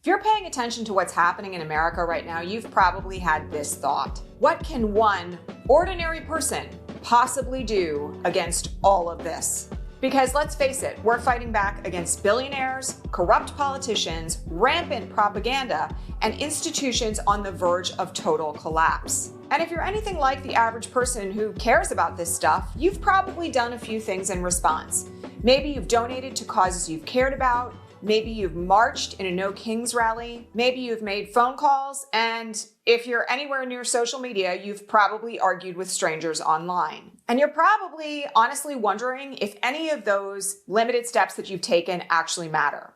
If you're paying attention to what's happening in America right now, you've probably had this thought. What can one ordinary person possibly do against all of this? Because let's face it, we're fighting back against billionaires, corrupt politicians, rampant propaganda, and institutions on the verge of total collapse. And if you're anything like the average person who cares about this stuff, you've probably done a few things in response. Maybe you've donated to causes you've cared about. Maybe you've marched in a No Kings rally. Maybe you've made phone calls. And if you're anywhere near social media, you've probably argued with strangers online. And you're probably honestly wondering if any of those limited steps that you've taken actually matter.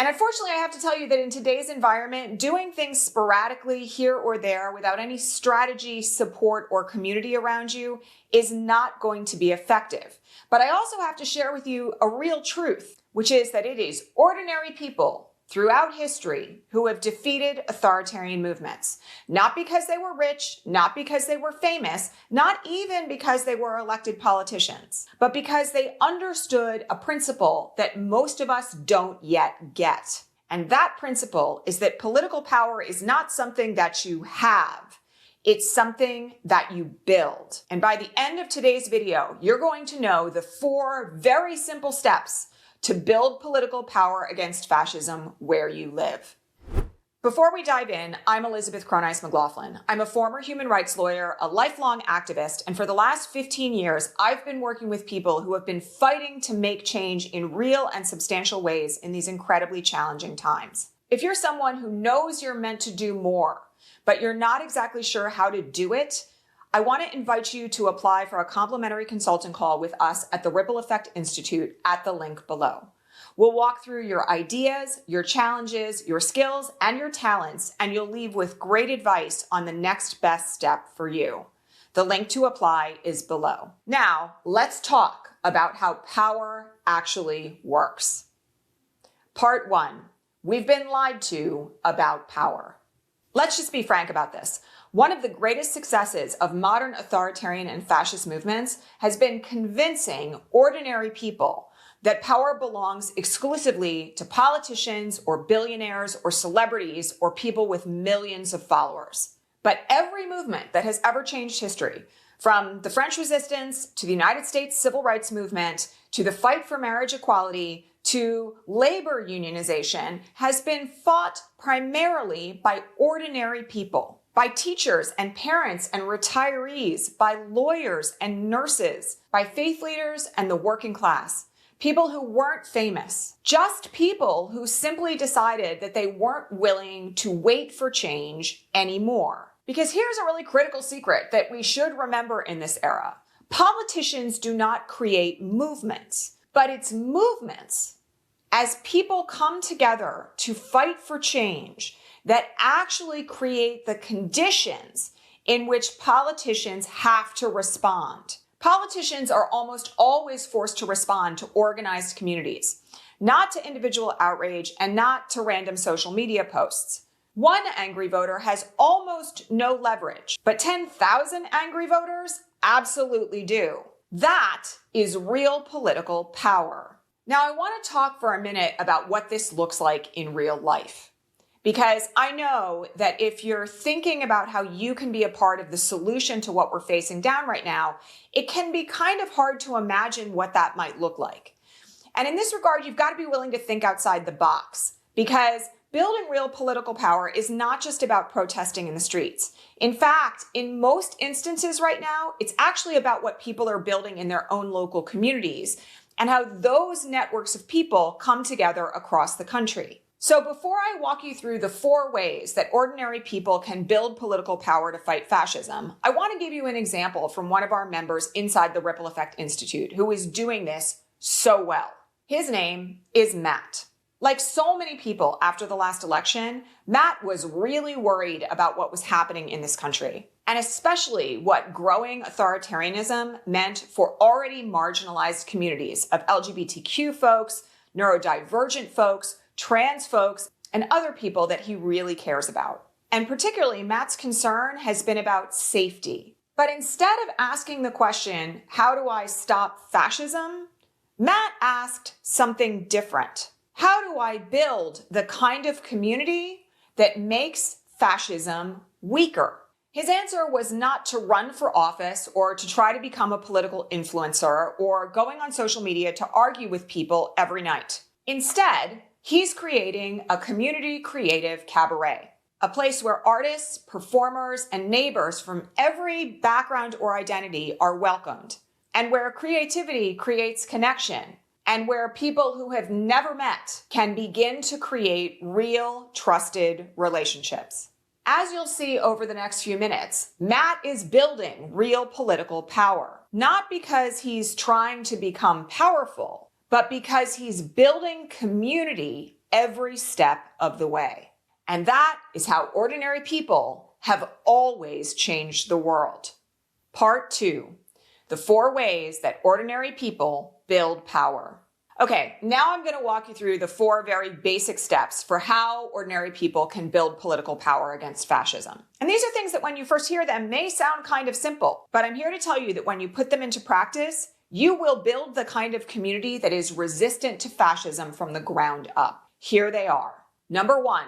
And unfortunately, I have to tell you that in today's environment, doing things sporadically here or there without any strategy, support, or community around you is not going to be effective. But I also have to share with you a real truth, which is that it is ordinary people throughout history who have defeated authoritarian movements. Not because they were rich, not because they were famous, not even because they were elected politicians, but because they understood a principle that most of us don't yet get. And that principle is that political power is not something that you have. It's something that you build. And by the end of today's video, you're going to know the 4 very simple steps to build political power against fascism where you live. Before we dive in, I'm Elizabeth Cronise McLaughlin. I'm a former human rights lawyer, a lifelong activist, and for the last 15 years, I've been working with people who have been fighting to make change in real and substantial ways in these incredibly challenging times. If you're someone who knows you're meant to do more, but you're not exactly sure how to do it, I want to invite you to apply for a complimentary consulting call with us at the Ripple Effect Institute at the link below. We'll walk through your ideas, your challenges, your skills, and your talents, and you'll leave with great advice on the next best step for you. The link to apply is below. Now, let's talk about how power actually works. Part 1. We've been lied to about power. Let's just be frank about this. One of the greatest successes of modern authoritarian and fascist movements has been convincing ordinary people that power belongs exclusively to politicians or billionaires or celebrities or people with millions of followers. But every movement that has ever changed history, from the French Resistance to the United States Civil Rights Movement to the fight for marriage equality to labor unionization, has been fought primarily by ordinary people. By teachers and parents and retirees, by lawyers and nurses, by faith leaders and the working class. People who weren't famous, just people who simply decided that they weren't willing to wait for change anymore. Because here's a really critical secret that we should remember in this era. Politicians do not create movements, but it's movements as people come together to fight for change that actually create the conditions in which politicians have to respond. Politicians are almost always forced to respond to organized communities, not to individual outrage and not to random social media posts. One angry voter has almost no leverage, but 10,000 angry voters absolutely do. That is real political power. Now, I want to talk for a minute about what this looks like in real life. Because I know that if you're thinking about how you can be a part of the solution to what we're facing down right now, it can be kind of hard to imagine what that might look like. And in this regard, you've got to be willing to think outside the box, because building real political power is not just about protesting in the streets. In fact, in most instances right now, it's actually about what people are building in their own local communities and how those networks of people come together across the country. So before I walk you through the 4 ways that ordinary people can build political power to fight fascism, I want to give you an example from one of our members inside the Ripple Effect Institute who is doing this so well. His name is Matt. Like so many people after the last election, Matt was really worried about what was happening in this country, and especially what growing authoritarianism meant for already marginalized communities of LGBTQ folks, neurodivergent folks, trans folks, and other people that he really cares about. And particularly, Matt's concern has been about safety. But instead of asking the question, how do I stop fascism? Matt asked something different. How do I build the kind of community that makes fascism weaker? His answer was not to run for office or to try to become a political influencer or going on social media to argue with people every night. Instead, he's creating a community creative cabaret, a place where artists, performers, and neighbors from every background or identity are welcomed, and where creativity creates connection, and where people who have never met can begin to create real, trusted relationships. As you'll see over the next few minutes, Matt is building real political power, not because he's trying to become powerful, but because he's building community every step of the way. And that is how ordinary people have always changed the world. Part 2, the 4 ways that ordinary people build power. Okay, now I'm going to walk you through the 4 very basic steps for how ordinary people can build political power against fascism. And these are things that when you first hear them may sound kind of simple, but I'm here to tell you that when you put them into practice, you will build the kind of community that is resistant to fascism from the ground up. Here they are. Number 1,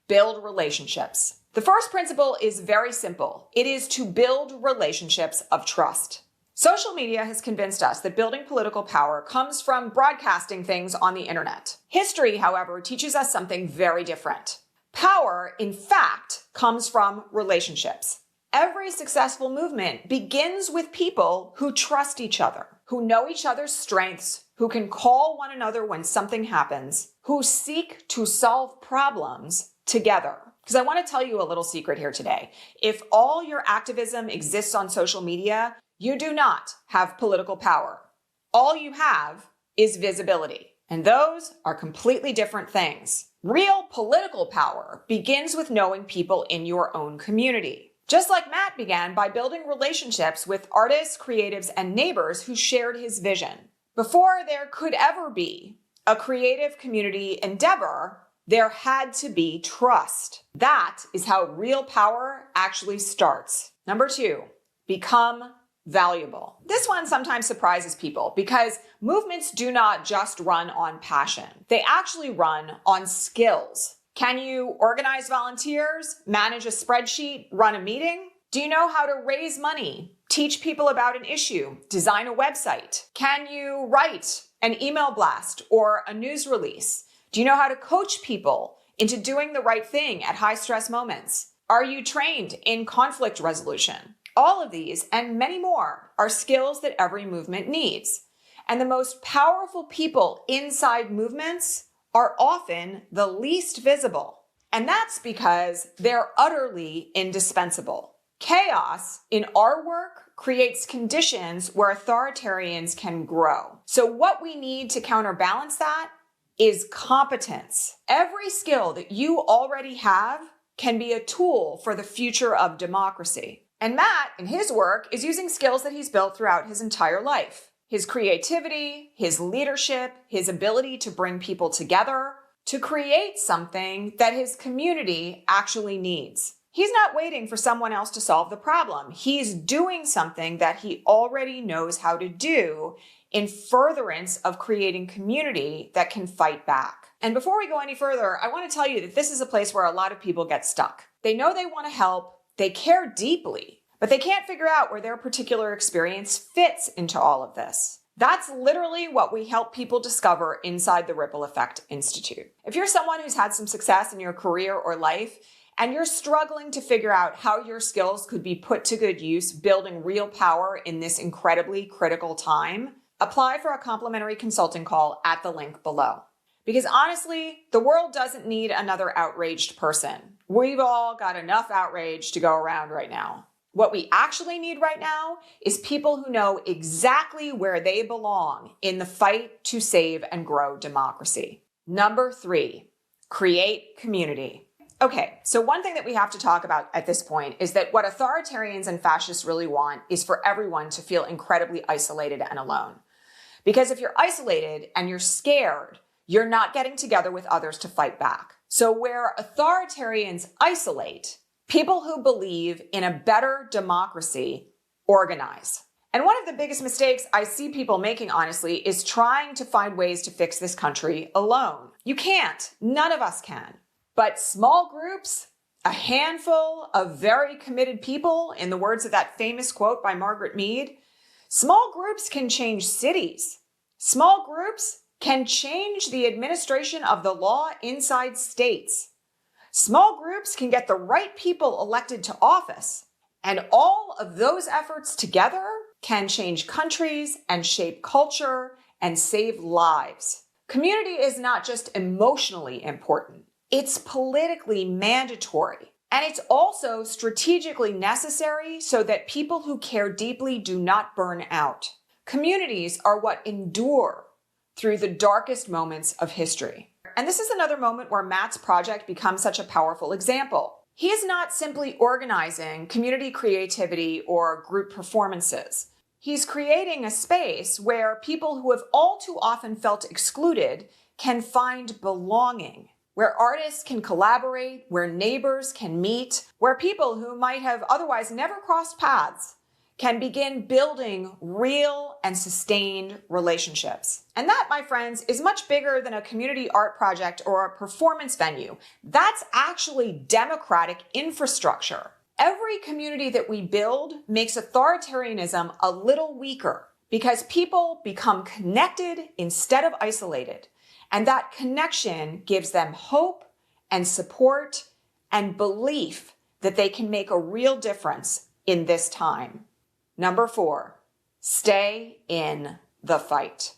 build relationships. The first principle is very simple. It is to build relationships of trust. Social media has convinced us that building political power comes from broadcasting things on the internet. History, however, teaches us something very different. Power, in fact, comes from relationships. Every successful movement begins with people who trust each other, who know each other's strengths, who can call one another when something happens, who seek to solve problems together. Because I want to tell you a little secret here today. If all your activism exists on social media, you do not have political power. All you have is visibility. And those are completely different things. Real political power begins with knowing people in your own community. Just like Matt began by building relationships with artists, creatives, and neighbors who shared his vision. Before there could ever be a creative community endeavor, there had to be trust. That is how real power actually starts. Number 2, become valuable. This one sometimes surprises people because movements do not just run on passion. They actually run on skills. Can you organize volunteers, manage a spreadsheet, run a meeting? Do you know how to raise money, teach people about an issue, design a website? Can you write an email blast or a news release? Do you know how to coach people into doing the right thing at high stress moments? Are you trained in conflict resolution? All of these and many more are skills that every movement needs. And the most powerful people inside movements are often the least visible. And that's because they're utterly indispensable. Chaos in our work creates conditions where authoritarians can grow. So what we need to counterbalance that is competence. Every skill that you already have can be a tool for the future of democracy. And Matt, in his work, is using skills that he's built throughout his entire life. His creativity, his leadership, his ability to bring people together, to create something that his community actually needs. He's not waiting for someone else to solve the problem. He's doing something that he already knows how to do in furtherance of creating community that can fight back. And before we go any further, I want to tell you that this is a place where a lot of people get stuck. They know they want to help. They care deeply, but they can't figure out where their particular experience fits into all of this. That's literally what we help people discover inside the Ripple Effect Institute. If you're someone who's had some success in your career or life, and you're struggling to figure out how your skills could be put to good use building real power in this incredibly critical time, apply for a complimentary consulting call at the link below. Because honestly, the world doesn't need another outraged person. We've all got enough outrage to go around right now. What we actually need right now is people who know exactly where they belong in the fight to save and grow democracy. Number 3, create community. Okay, so one thing that we have to talk about at this point is that what authoritarians and fascists really want is for everyone to feel incredibly isolated and alone. Because if you're isolated and you're scared, you're not getting together with others to fight back. So where authoritarians isolate, people who believe in a better democracy organize. And And one of the biggest mistakes I see people making, honestly, is trying to find ways to fix this country alone. You can't. None of us can. But small groups, a handful of very committed people, in the words of that famous quote by Margaret Mead, small groups can change cities. Small groups can change the administration of the law inside states. Small groups can get the right people elected to office. And all of those efforts together can change countries and shape culture and save lives. Community is not just emotionally important. It's politically mandatory. And it's also strategically necessary so that people who care deeply do not burn out. Communities are what endure through the darkest moments of history. And this is another moment where Matt's project becomes such a powerful example. He is not simply organizing community creativity or group performances. He's creating a space where people who have all too often felt excluded can find belonging, where artists can collaborate, where neighbors can meet, where people who might have otherwise never crossed paths can begin building real and sustained relationships. And that, my friends, is much bigger than a community art project or a performance venue. That's actually democratic infrastructure. Every community that we build makes authoritarianism a little weaker because people become connected instead of isolated. And that connection gives them hope and support and belief that they can make a real difference in this time. Number 4, stay in the fight.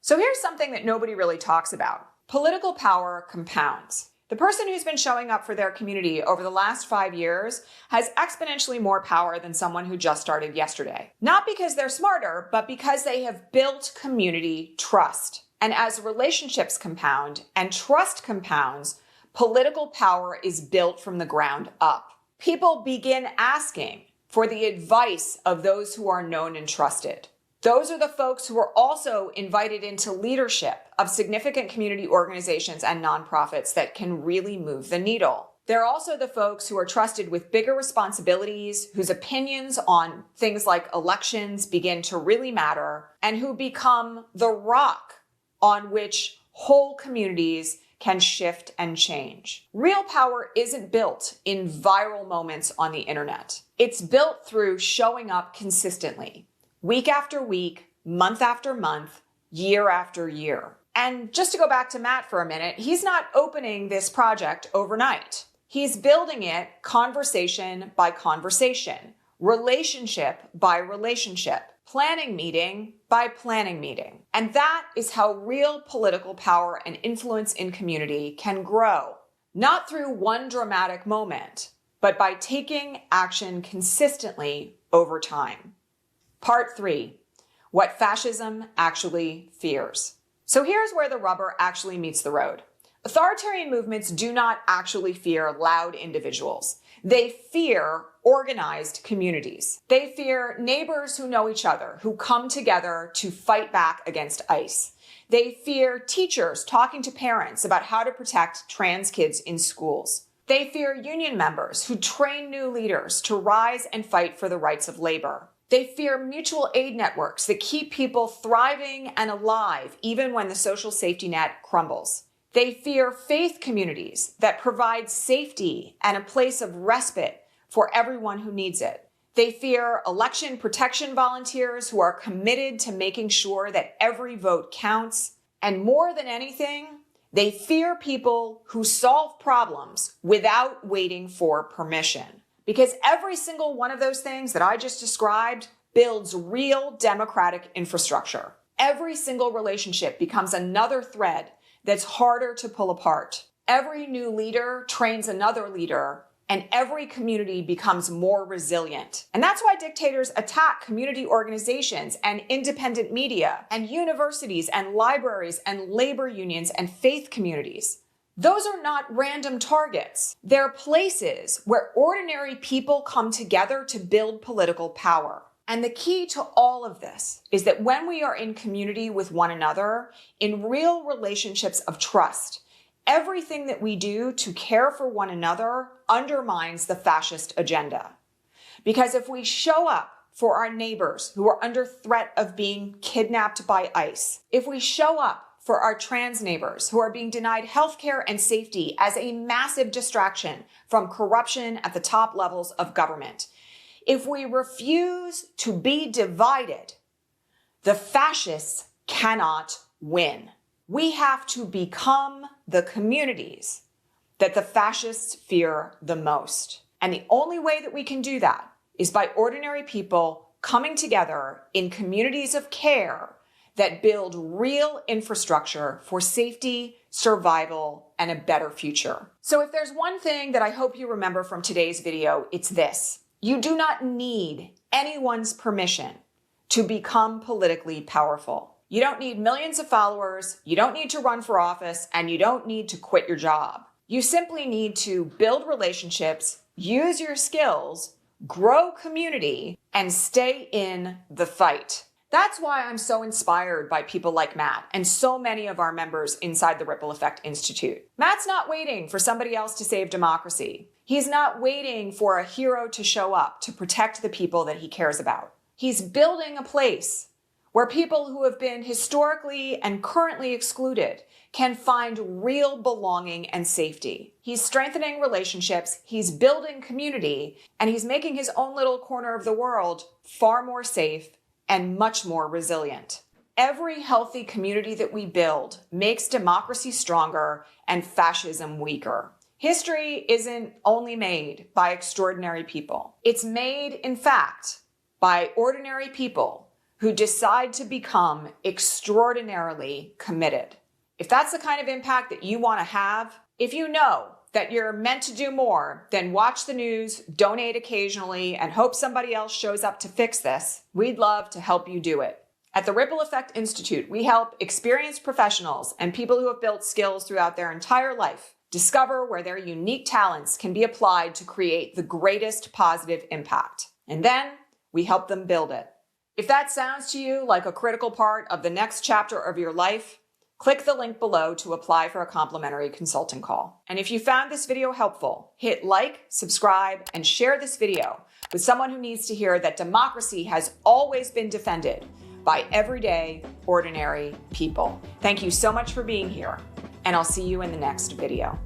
So here's something that nobody really talks about. Political power compounds. The person who's been showing up for their community over the last 5 years has exponentially more power than someone who just started yesterday. Not because they're smarter, but because they have built community trust. And as relationships compound and trust compounds, political power is built from the ground up. People begin asking for the advice of those who are known and trusted. Those are the folks who are also invited into leadership of significant community organizations and nonprofits that can really move the needle. They're also the folks who are trusted with bigger responsibilities, whose opinions on things like elections begin to really matter, and who become the rock on which whole communities can shift and change. Real power isn't built in viral moments on the internet. It's built through showing up consistently, week after week, month after month, year after year. And just to go back to Matt for a minute, he's not opening this project overnight. He's building it conversation by conversation, relationship by relationship, planning meeting by planning meeting. And that is how real political power and influence in community can grow, not through one dramatic moment, but by taking action consistently over time. Part 3, what fascism actually fears. So here's where the rubber actually meets the road. Authoritarian movements do not actually fear loud individuals. They fear organized communities. They fear neighbors who know each other, who come together to fight back against ICE. They fear teachers talking to parents about how to protect trans kids in schools. They fear union members who train new leaders to rise and fight for the rights of labor. They fear mutual aid networks that keep people thriving and alive even when the social safety net crumbles. They fear faith communities that provide safety and a place of respite for everyone who needs it. They fear election protection volunteers who are committed to making sure that every vote counts. And more than anything, they fear people who solve problems without waiting for permission. Because every single one of those things that I just described builds real democratic infrastructure. Every single relationship becomes another thread that's harder to pull apart. Every new leader trains another leader, and every community becomes more resilient. And that's why dictators attack community organizations and independent media and universities and libraries and labor unions and faith communities. Those are not random targets. They're places where ordinary people come together to build political power. And the key to all of this is that when we are in community with one another, in real relationships of trust, everything that we do to care for one another undermines the fascist agenda. Because if we show up for our neighbors who are under threat of being kidnapped by ICE, if we show up for our trans neighbors who are being denied healthcare and safety as a massive distraction from corruption at the top levels of government, if we refuse to be divided, the fascists cannot win. We have to become the communities that the fascists fear the most. And the only way that we can do that is by ordinary people coming together in communities of care that build real infrastructure for safety, survival, and a better future. So if there's one thing that I hope you remember from today's video, it's this. You do not need anyone's permission to become politically powerful. You don't need millions of followers, you don't need to run for office, and you don't need to quit your job. You simply need to build relationships, use your skills, grow community, and stay in the fight. That's why I'm so inspired by people like Matt and so many of our members inside the Ripple Effect Institute. Matt's not waiting for somebody else to save democracy. He's not waiting for a hero to show up to protect the people that he cares about. He's building a place where people who have been historically and currently excluded can find real belonging and safety. He's strengthening relationships, he's building community, and he's making his own little corner of the world far more safe and much more resilient. Every healthy community that we build makes democracy stronger and fascism weaker. History isn't only made by extraordinary people. It's made, in fact, by ordinary people who decide to become extraordinarily committed. If that's the kind of impact that you want to have, if you know that you're meant to do more than watch the news, donate occasionally, and hope somebody else shows up to fix this, we'd love to help you do it. At the Ripple Effect Institute, we help experienced professionals and people who have built skills throughout their entire life discover where their unique talents can be applied to create the greatest positive impact. And then we help them build it. If that sounds to you like a critical part of the next chapter of your life, click the link below to apply for a complimentary consulting call. And if you found this video helpful, hit like, subscribe, and share this video with someone who needs to hear that democracy has always been defended by everyday, ordinary people. Thank you so much for being here, and I'll see you in the next video.